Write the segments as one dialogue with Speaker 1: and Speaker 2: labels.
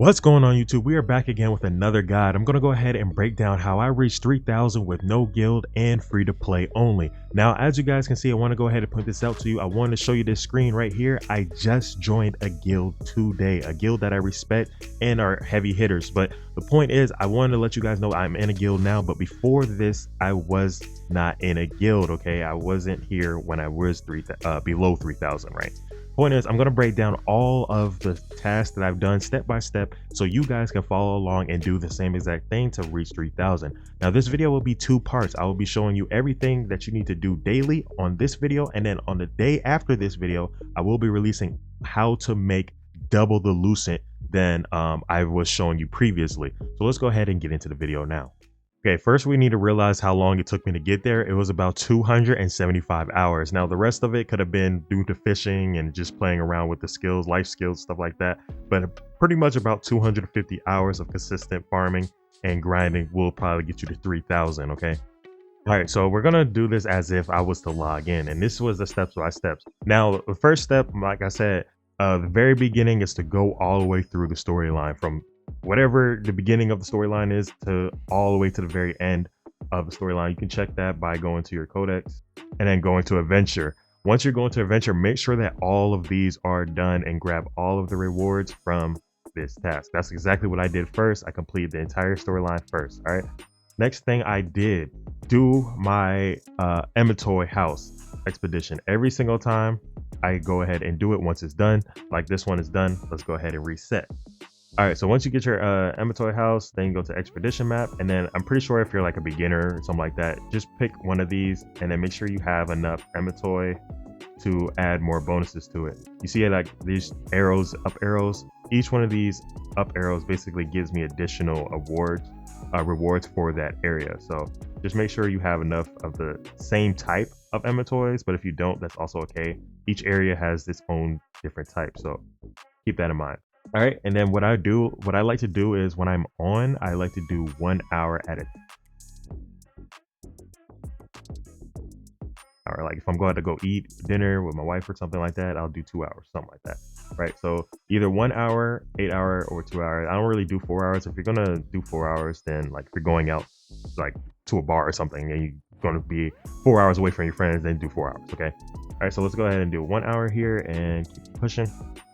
Speaker 1: What's going on, YouTube? We are back again with another guide. I'm going to go ahead and break down how I reached 3,000 with no guild and free to play only. Now, as you guys can see, I want to go ahead and point this out to you. I want to show you this screen right here. I just joined a guild today, a guild that I respect and are heavy hitters. But the point is, I wanted to let you guys know I'm in a guild now. But before this, I was not in a guild. Okay, I wasn't here when I was below 3,000, right? Point is, I'm going to break down all of the tasks that I've done step by step so you guys can follow along and do the same exact thing to reach 3,000. Now, this video will be two parts. I will be showing you everything that you need to do daily on this video, and then on the day after this video, I will be releasing how to make double the lucent than I was showing you previously. So let's go ahead and get into the video now. Okay, first we need to realize how long it took me to get there. It was about 275 hours. Now, the rest of it could have been due to fishing and just playing around with the skills, life skills, stuff like that. But pretty much about 250 hours of consistent farming and grinding will probably get you to 3,000, okay? All right, so we're gonna do this as if I was to log in, and this was the steps by steps. Now, the first step, like I said, the very beginning is to go all the way through the storyline from whatever the beginning of the storyline is to all the way to the very end of the storyline. You can check that by going to your codex and then going to adventure. Once you're going to adventure, make sure that all of these are done and grab all of the rewards from this task. That's exactly what I did first. I completed the entire storyline first. All right, next thing I did, do my Emetoy house expedition. Every single time I go ahead and do it. Once it's done, like this one is done, let's go ahead and reset. All right, so once you get your Emetoy house, then you go to expedition map, and then I'm pretty sure if you're like a beginner or something like that, just pick one of these and then make sure you have enough Emetoy to add more bonuses to it. You see like these arrows, up arrows. Each one of these up arrows basically gives me additional rewards for that area. So just make sure you have enough of the same type of Emetoys, but if you don't, that's also okay. Each area has its own different type, so keep that in mind. All right, and then what I like to do is when I'm on, I like to do 1 hour at a hour. Like if I'm going to go eat dinner with my wife or something like that, I'll do 2 hours, something like that. Right, so either 1 hour, 8 hour, or 2 hours. I don't really do 4 hours. If you're gonna do 4 hours, then like if you're going out like to a bar or something and you're gonna be 4 hours away from your friends, then do 4 hours. Okay. All right, so let's go ahead and do 1 hour here and keep pushing.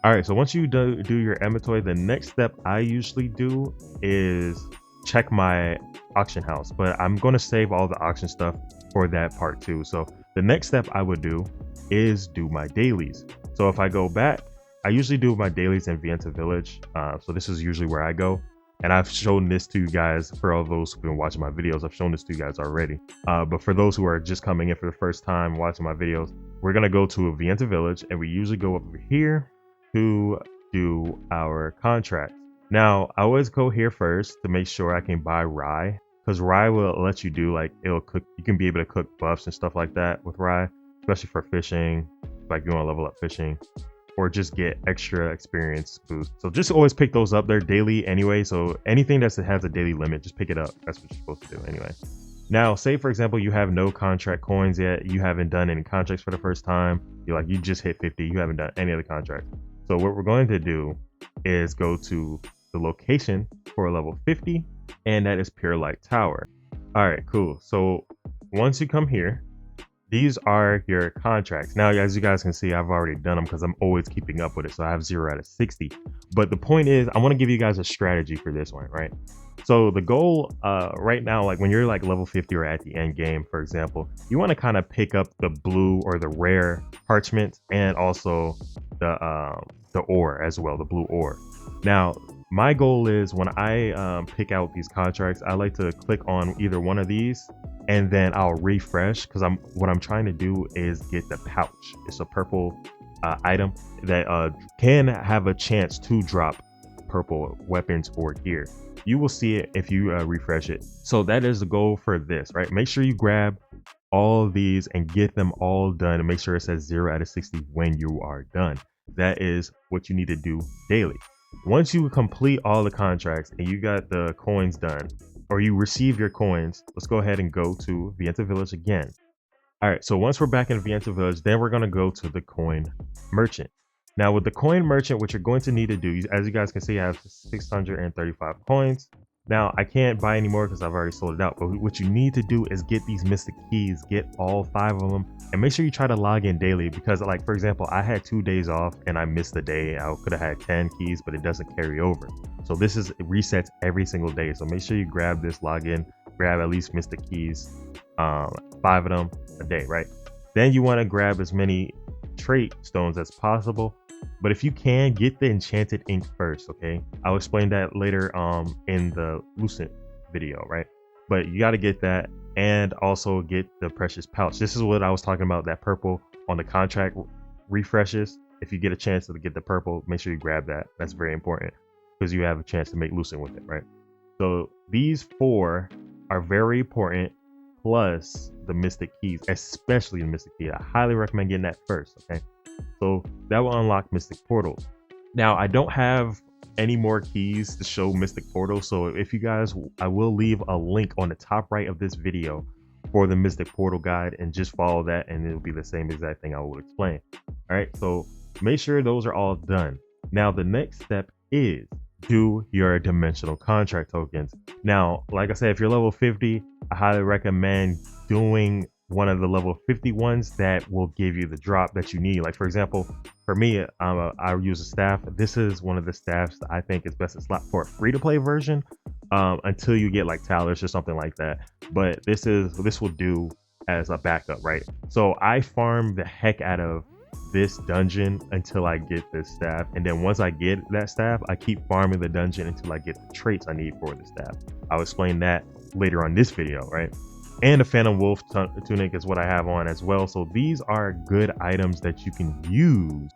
Speaker 1: All right, so once you do your Emetoy, the next step I usually do is check my auction house, but I'm going to save all the auction stuff for that part too. So the next step I would do is do my dailies. So if I go back, I usually do my dailies in Vienta Village. So this is usually where I go. And I've shown this to you guys. For all those who've been watching my videos, I've shown this to you guys already. But for those who are just coming in for the first time watching my videos, we're going to go to a Vienta Village, and we usually go over here to do our contracts. Now, I always go here first to make sure I can buy rye, because rye will let you do like, it'll cook. You can be able to cook buffs and stuff like that with rye, especially for fishing, like you want to level up fishing, or just get extra experience boost. So just always pick those up. They're daily anyway, so anything that has a daily limit, just pick it up. That's what you're supposed to do anyway. Now, say for example, you have no contract coins yet. You haven't done any contracts for the first time. You just hit 50. You haven't done any of the contracts. So what we're going to do is go to the location for level 50, and that is Pure Light Tower. All right, cool. So once you come here, these are your contracts. Now, as you guys can see, I've already done them because I'm always keeping up with it. So I have 0 out of 60. But the point is, I want to give you guys a strategy for this one, right? So the goal right now, like when you're like level 50 or at the end game, for example, you want to kind of pick up the blue or the rare parchment and also the ore as well, the blue ore. Now, my goal is when I pick out these contracts, I like to click on either one of these and then I'll refresh, because what I'm trying to do is get the pouch. It's a purple item that can have a chance to drop purple weapons or gear. You will see it if you refresh it. So that is the goal for this, right? Make sure you grab all of these and get them all done, and make sure it says 0 out of 60 when you are done. That is what you need to do daily. Once you complete all the contracts and you got the coins done, or you receive your coins, let's go ahead and go to Vienta Village again. All right, so once we're back in Vienta Village, then we're going to go to the coin merchant. Now with the coin merchant, what you're going to need to do, as you guys can see, I have 635 coins. Now I can't buy any more because I've already sold it out, but what you need to do is get these mystic keys, get all 5 of them, and make sure you try to log in daily, because like for example, I had 2 days off and I missed a day. I could have had 10 keys, but it doesn't carry over. So this is, it resets every single day. So make sure you grab this login, grab at least mystic keys, 5 of them a day, right? Then you want to grab as many trait stones as possible. But if you can, get the enchanted ink first, okay? I'll explain that later in the Lucent video, right? But you got to get that, and also get the precious pouch. This is what I was talking about, that purple on the contract refreshes. If you get a chance to get the purple, make sure you grab that. That's very important because you have a chance to make Lucent with it, right? So these 4 are very important, plus the mystic keys, especially the mystic key. I highly recommend getting that first, okay? So that will unlock mystic portals. Now I don't have any more keys to show mystic portals, so if you guys, I will leave a link on the top right of this video for the mystic portal guide, and just follow that and it'll be the same exact thing I will explain. All right, so make sure those are all done. Now the next step is do your dimensional contract tokens. Now like I said, if you're level 50, I highly recommend doing one of the level 50 ones that will give you the drop that you need. Like for example, for me, I use a staff. This is one of the staffs that I think is best to slot for a free-to-play version until you get like talents or something like that. But this will do as a backup, right? So I farm the heck out of this dungeon until I get this staff, and then once I get that staff, I keep farming the dungeon until I get the traits I need for the staff. I'll explain that later on this video, right? And a Phantom Wolf tunic is what I have on as well. So these are good items that you can use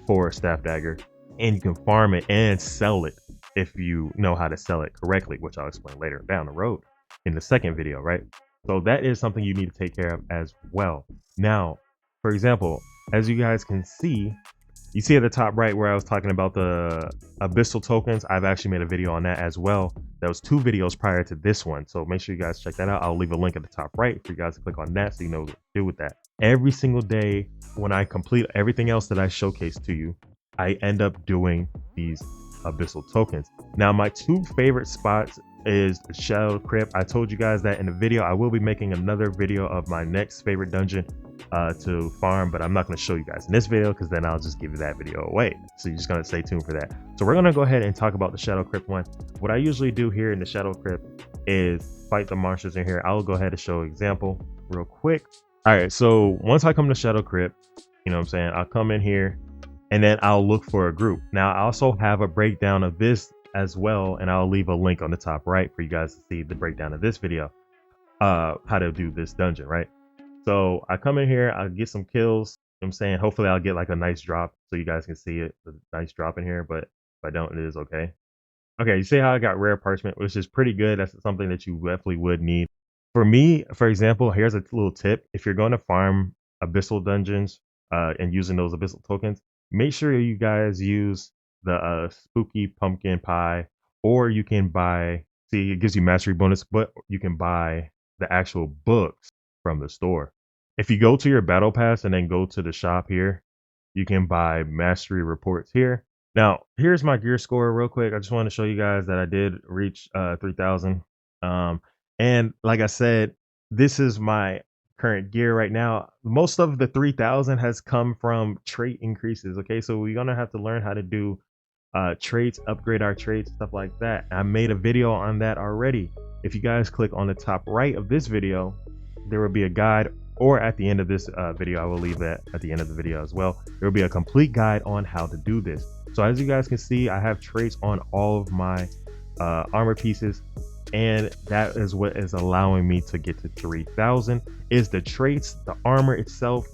Speaker 1: for a staff dagger, and you can farm it and sell it if you know how to sell it correctly, which I'll explain later down the road in the second video, right? So that is something you need to take care of as well. Now, for example, as you guys can see, you see at the top right where I was talking about the Abyssal Tokens, I've actually made a video on that as well. That was 2 videos prior to this one, so make sure you guys check that out. I'll leave a link at the top right for you guys to click on that so you know what to do with that. Every single day when I complete everything else that I showcased to you, I end up doing these Abyssal Tokens. Now my 2 favorite spots is the Shadow Crypt. I told you guys that in the video. I will be making another video of my next favorite dungeon to farm, but I'm not going to show you guys in this video because then I'll just give you that video away. So you're just going to stay tuned for that. So we're going to go ahead and talk about the Shadow Crypt one. What I usually do here in the Shadow Crypt is fight the monsters in here. I'll go ahead and show an example real quick. All right, so once I come to Shadow Crypt, you know what I'm saying, I'll come in here and then I'll look for a group. Now I also have a breakdown of this as well, and I'll leave a link on the top right for you guys to see the breakdown of this video, how to do this dungeon, right? So I come in here, I'll get some kills, you know what I'm saying, hopefully I'll get like a nice drop so you guys can see it, a nice drop in here, but if I don't, it is okay. Okay, you see how I got rare parchment, which is pretty good. That's something that you definitely would need. For me, for example, here's a little tip. If you're going to farm abyssal dungeons and using those abyssal tokens, make sure you guys use the spooky pumpkin pie, or you can buy, see, it gives you mastery bonus, but you can buy the actual books from the store. If you go to your battle pass and then go to the shop here, you can buy mastery reports here. Now here's my gear score real quick. I just want to show you guys that I did reach 3,000, and like I said, this is my current gear right now. Most of the 3,000 has come from trait increases. Okay, so we're gonna have to learn how to do traits, upgrade our traits, stuff like that. I made a video on that already. If you guys click on the top right of this video, there will be a guide, or at the end of this video, I will leave that at the end of the video as well. There will be a complete guide on how to do this. So as you guys can see, I have traits on all of my armor pieces, and that is what is allowing me to get to 3,000 is the traits, the armor itself,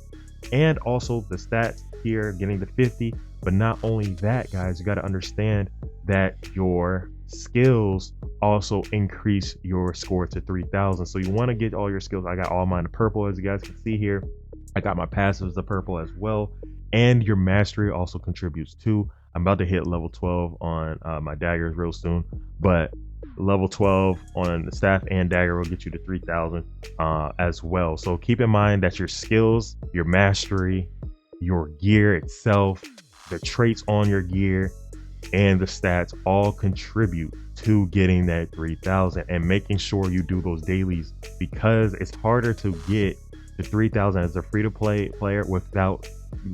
Speaker 1: and also the stats here, getting to 50. But not only that, guys, you got to understand that your skills also increase your score to 3,000. So you want to get all your skills. I got all mine purple, as you guys can see here. I got my passives the purple as well, and your mastery also contributes too. I'm about to hit level 12 on my daggers real soon, but level 12 on the staff and dagger will get you to 3,000 as well. So keep in mind that your skills, your mastery, your gear itself, the traits on your gear, and the stats all contribute to getting that 3,000 and making sure you do those dailies, because it's harder to get the 3,000 as a free-to-play player without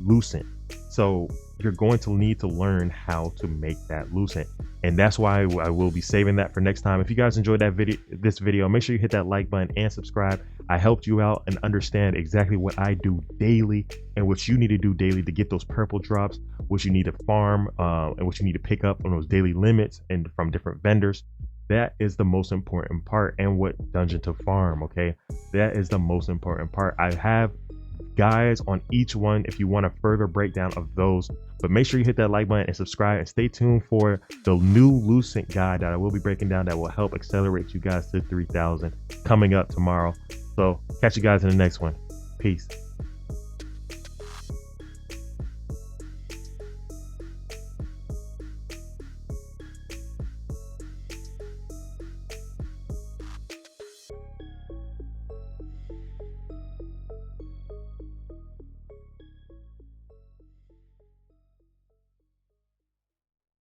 Speaker 1: Lucent. So you're going to need to learn how to make that Lucent, and that's why I will be saving that for next time. If you guys enjoyed this video, make sure you hit that like button and subscribe. I helped you out and understand exactly what I do daily and what you need to do daily to get those purple drops, what you need to farm, and what you need to pick up on those daily limits and from different vendors. That is the most important part, and what dungeon to farm. Okay, that is the most important part. I have guides on each one if you want a further breakdown of those, but make sure you hit that like button and subscribe, and stay tuned for the new Lucent guide that I will be breaking down that will help accelerate you guys to 3,000 coming up tomorrow. So catch you guys in the next one. Peace.